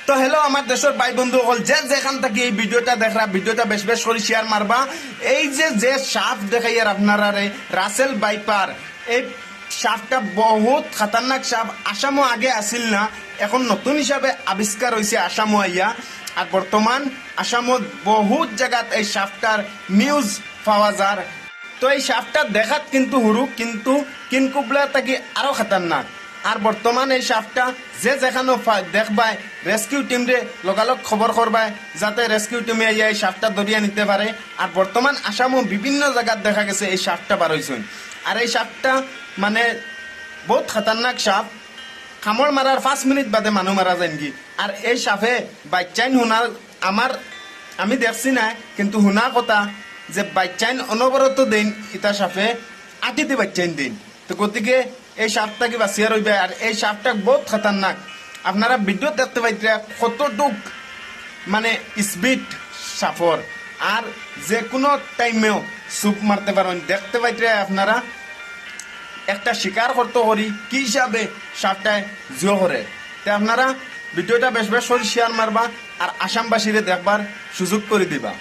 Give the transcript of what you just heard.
তো হ্যালো আমার দেশের ভাই বন্ধু হল যে যেখান থেকে এই ভিডিওটা দেখরা ভিডিওটা বেশ বেশ করে শেয়ার মারবা। এই যে সাপ দেখাই আর আপনারা রাসেল ভাইপার, এই সাপটা বহুত খতরনাক সাপ। আসামও আগে আসিল না, এখন নতুন হিসাবে আবিষ্কার হয়েছে আসামও আইয়া। আর বর্তমান আসামত বহুত জায়গাত এই সাপটার নিউজ পাওয়া যায়। তো এই সাপটা দেখাত কিন্তু হুরু, কিন্তু কিনকুবলা থাকি আরো খতরনাক। আর বর্তমান এই সাপটা যে যেখানে দেখবাই রেস্কিউ টিম রে লগালগ খবর করবাই যাতে রেস্কিউ টিমে আইয়া এই সাপটা ধরিয়া নিতে পারে। আর বর্তমান আসামও বিভিন্ন জায়গায় দেখা গেছে এই সাপটা বার হয়েছে। আর এই সাপটা মানে বহুত খতরনাক সাপ, কামড় মারার 5 মিনিট বাদে মানুষ মারা যায় নাকি। আর এই সাপে বাচ্চাইন হুনার আমি দেখছি না, কিন্তু হুনা কথা যে বাচ্চাইন অনবরত দিন ইতা সাপে আটিতে বাচ্চাইন দিন। তো গতিকে এই সাপটাকে বাঁচিয়া রইবে। আর এই সাপটা বহুত খতরনাক, আপনারা ভিডিও দেখতে পাইতে কতটুক মানে স্পিড সাপর। আর যে কোনো টাইমেও সুপ মারতে পারেন, দেখতে পাইতে আপনারা একটা শিকার করতে করি কি হিসাবে সাপটায় জিও করে। তে আপনারা ভিডিওটা বেশ বেশ করে শেয়ার মারবা আর আসামবাসীরে দেখবার সুযোগ করে দিবা।